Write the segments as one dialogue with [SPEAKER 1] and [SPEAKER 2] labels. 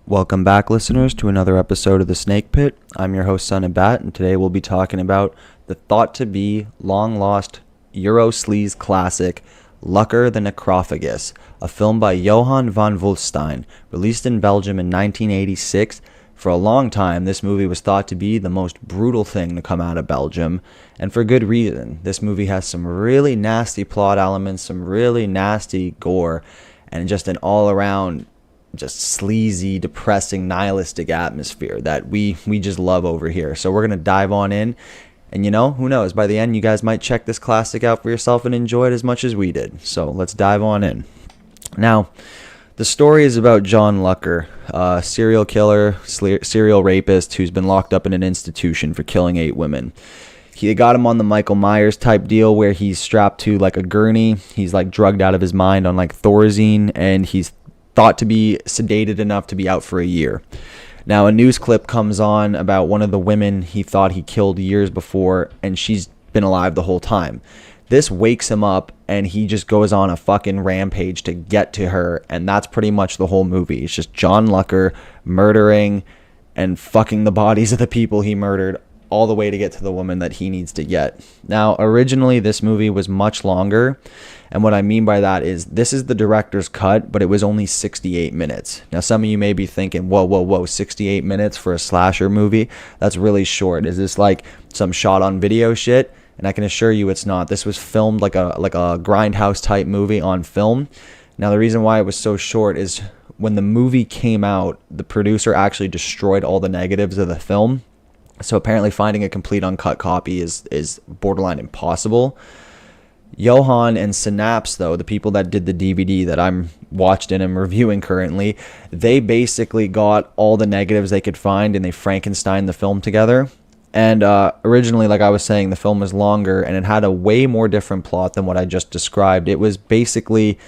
[SPEAKER 1] Welcome back, listeners, to another episode of The Snake Pit. I'm your host, Son of Bat, and today we'll be talking about the thought-to-be long-lost Euro sleaze classic, Lucker the Necrophagus, a film by Johan van Wolfstein, released in Belgium in 1986. For a long time, this movie was thought to be the most brutal thing to come out of Belgium, and for good reason. This movie has some really nasty plot elements, some really nasty gore, and just an all-around just sleazy, depressing, nihilistic atmosphere that we just love over here. So we're going to dive on in, and who knows, by the end you guys might check this classic out for yourself and enjoy it as much as we did. So let's dive on in. Now, the story is about John Lucker, a serial killer, serial rapist who's been locked up in an institution for killing 8 women. He got him on the Michael Myers type deal where he's strapped to like a gurney. He's like drugged out of his mind on like Thorazine, and he's thought to be sedated enough to be out for a year. Now, a news clip comes on about one of the women he thought he killed years before, and she's been alive the whole time. This wakes him up, and he just goes on a fucking rampage to get to her, and that's pretty much the whole movie. It's just John Lucker murdering and fucking the bodies of the people he murdered all the way to get to the woman that he needs to get. Now, originally, this movie was much longer. And what I mean by that is this is the director's cut, but it was only 68 minutes. Now, some of you may be thinking, whoa, 68 minutes for a slasher movie? That's really short. Is this like some shot on video shit? And I can assure you it's not. This was filmed like a grindhouse type movie on film. Now, the reason why it was so short is when the movie came out, the producer actually destroyed all the negatives of the film. So apparently finding a complete uncut copy is borderline impossible. Johan and Synapse, though, the people that did the DVD that I'm watched and am reviewing currently, they basically got all the negatives they could find and they Frankensteined the film together. And originally, like I was saying, the film was longer and it had a way more different plot than what I just described. It was basically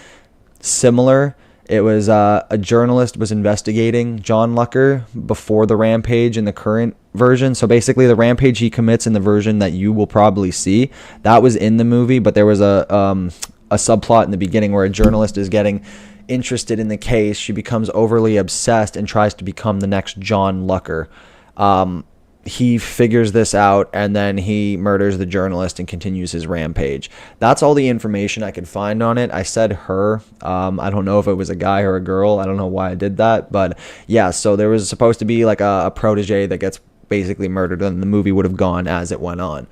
[SPEAKER 1] similar. It was a journalist was investigating John Lucker before the rampage in the current version. So basically the rampage he commits in the version that you will probably see, that was in the movie, but there was a subplot in the beginning where a journalist is getting interested in the case. She becomes overly obsessed and tries to become the next John Lucker. He figures this out, and then he murders the journalist and continues his rampage. That's all the information I could find on it. I said her. I don't know if it was a guy or a girl. I don't know why I did that. But yeah, so there was supposed to be like a protege that gets basically murdered, and the movie would have gone as it went on.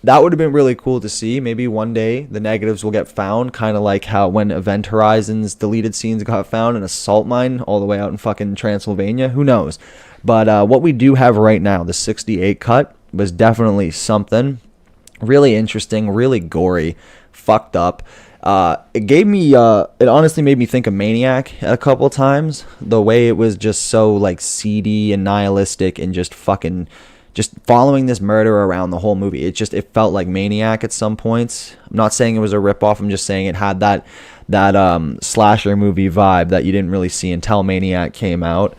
[SPEAKER 1] That would have been really cool to see. Maybe one day the negatives will get found, kind of like how when Event Horizon's deleted scenes got found in a salt mine all the way out in fucking Transylvania. Who knows? But what we do have right now, the 68 cut, was definitely something really interesting, really gory, fucked up. It honestly made me think of Maniac a couple times. The way it was just so like seedy and nihilistic and just following this murder around the whole movie. It felt like Maniac at some points. I'm not saying it was a ripoff. I'm just saying it had that slasher movie vibe that you didn't really see until Maniac came out.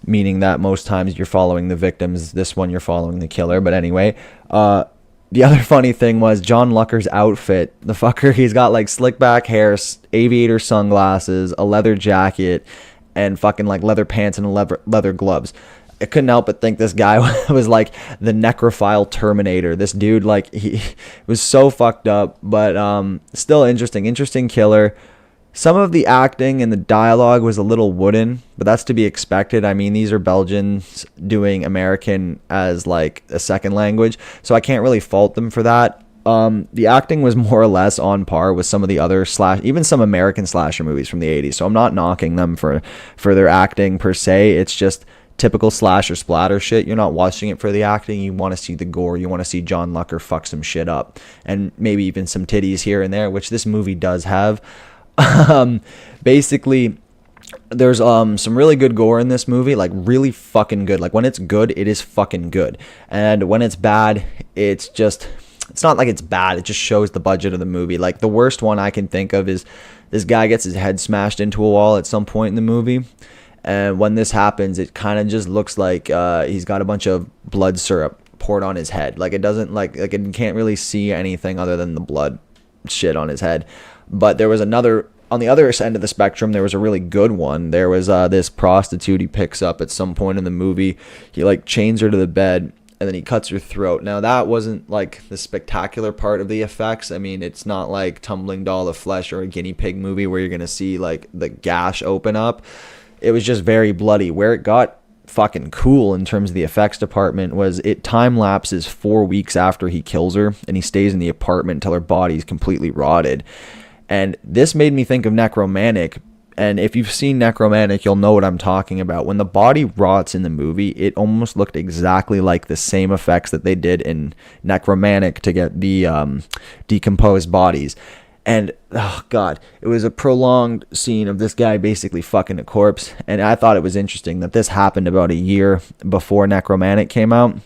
[SPEAKER 1] Meaning that most times you're following the victims. This one you're following the killer. But anyway, the other funny thing was John Lucker's outfit. The fucker, he's got like slick back hair, aviator sunglasses, a leather jacket, and fucking like leather pants and leather gloves. I couldn't help but think this guy was like the necrophile Terminator. This dude, like, he was so fucked up, but still interesting killer. Some of the acting and the dialogue was a little wooden, but that's to be expected. I mean, these are Belgians doing American as like a second language, so I can't really fault them for that. The acting was more or less on par with some of the other even some American slasher movies from the 80s, so I'm not knocking them for their acting per se. It's just typical slasher splatter shit. You're not watching it for the acting. You want to see the gore. You want to see John Lucker fuck some shit up, and maybe even some titties here and there, which this movie does have. Basically, there's some really good gore in this movie, like really fucking good. Like when it's good, it is fucking good, and when it's bad, it's not like it's bad. It just shows the budget of the movie. Like the worst one I can think of is this guy gets his head smashed into a wall at some point in the movie, and when this happens, it kind of just looks like he's got a bunch of blood syrup poured on his head. Like it doesn't like it can't really see anything other than the blood shit on his head. But there was another on the other end of the spectrum, there was a really good one. There was this prostitute he picks up at some point in the movie. He like chains her to the bed, and then he cuts her throat. Now, that wasn't like the spectacular part of the effects. I mean, it's not like Tumbling Doll of Flesh or a guinea pig movie where you're going to see like the gash open up. It was just very bloody. Where it got fucking cool in terms of the effects department was it time lapses 4 weeks after he kills her, and he stays in the apartment until her body's completely rotted. And this made me think of Necromantic. And if you've seen Necromantic, you'll know what I'm talking about. When the body rots in the movie, it almost looked exactly like the same effects that they did in Necromantic to get the decomposed bodies. And, oh, God, it was a prolonged scene of this guy basically fucking a corpse. And I thought it was interesting that this happened about a year before Necromantic came out.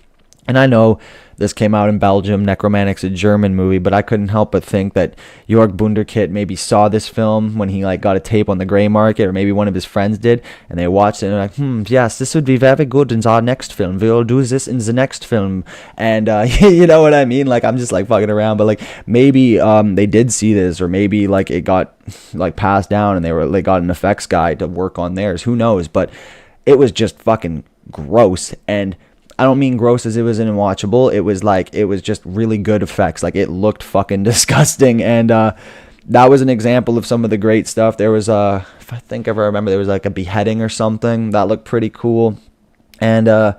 [SPEAKER 1] And I know this came out in Belgium. Necromantic's a German movie, but I couldn't help but think that Jörg Bunderkit maybe saw this film when he like got a tape on the gray market, or maybe one of his friends did, and they watched it and they're like, yes, this would be very good in our next film. We'll do this in the next film. And you know what I mean? Like, I'm just like fucking around, but like maybe they did see this, or maybe like it got like passed down and they got an effects guy to work on theirs. Who knows? But it was just fucking gross. And I don't mean gross as it was unwatchable. It was just really good effects. Like, it looked fucking disgusting. And that was an example of some of the great stuff. There was if I think if I remember, there was like a beheading or something that looked pretty cool. And there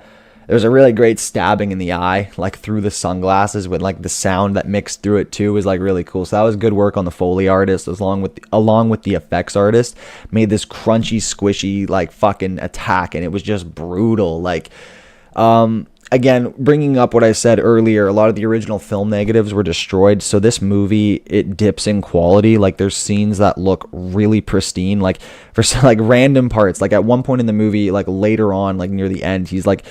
[SPEAKER 1] was a really great stabbing in the eye, like through the sunglasses, with like the sound that mixed through it too was like really cool. So that was good work on the Foley artist, along with the effects artist. Made this crunchy, squishy like fucking attack, and it was just brutal. Like, again, bringing up what I said earlier, a lot of the original film negatives were destroyed. So this movie, it dips in quality. Like, there's scenes that look really pristine, like for like random parts. Like at one point in the movie, like later on, like near the end, he's like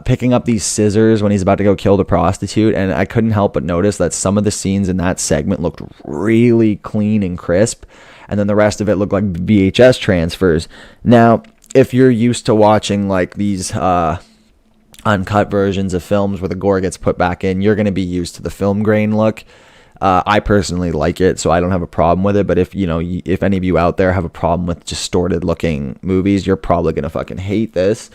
[SPEAKER 1] picking up these scissors when he's about to go kill the prostitute. And I couldn't help but notice that some of the scenes in that segment looked really clean and crisp. And then the rest of it looked like VHS transfers. Now, if you're used to watching like these uncut versions of films where the gore gets put back in, you're going to be used to the film grain look. I personally like it, so I don't have a problem with it. But if if any of you out there have a problem with distorted looking movies, you're probably going to fucking hate this.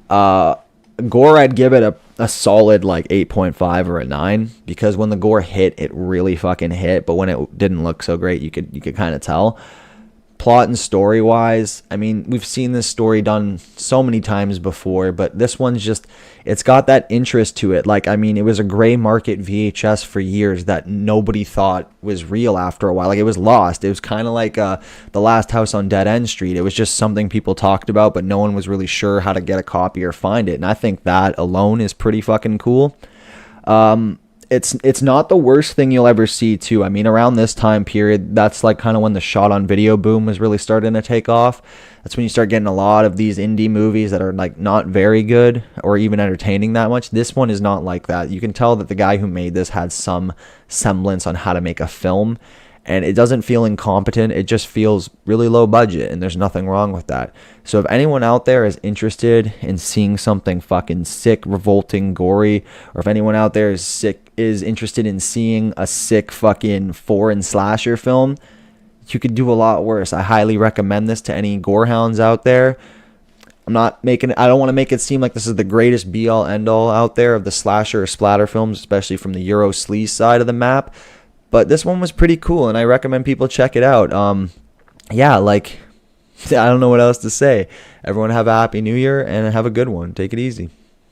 [SPEAKER 1] Gore, I'd give it a solid like 8.5 or a 9, because when the gore hit, it really fucking hit. But when it didn't look so great, you could kind of tell. Plot and story wise, I mean, we've seen this story done so many times before, but this one's just, it's got that interest to it. Like, I mean, it was a gray market VHS for years that nobody thought was real after a while. Like, it was lost. It was kind of like The Last House on Dead End Street. It was just something people talked about, but no one was really sure how to get a copy or find it. And I think that alone is pretty fucking cool. It's not the worst thing you'll ever see too. I mean, around this time period, that's like kind of when the shot on video boom was really starting to take off. That's when you start getting a lot of these indie movies that are like not very good or even entertaining that much. This one is not like that. You can tell that the guy who made this had some semblance on how to make a film, and it doesn't feel incompetent. It just feels really low budget, and there's nothing wrong with that. So if anyone out there is interested in seeing something fucking sick, revolting, gory, or if anyone out there is interested in seeing a sick fucking foreign slasher film, you could do a lot worse. I highly recommend this to any gorehounds out there. I don't want to make it seem like this is the greatest be-all, end-all out there of the slasher or splatter films, especially from the Euro sleaze side of the map. But this one was pretty cool, and I recommend people check it out. Yeah, like, I don't know what else to say. Everyone have a happy new year, and have a good one. Take it easy.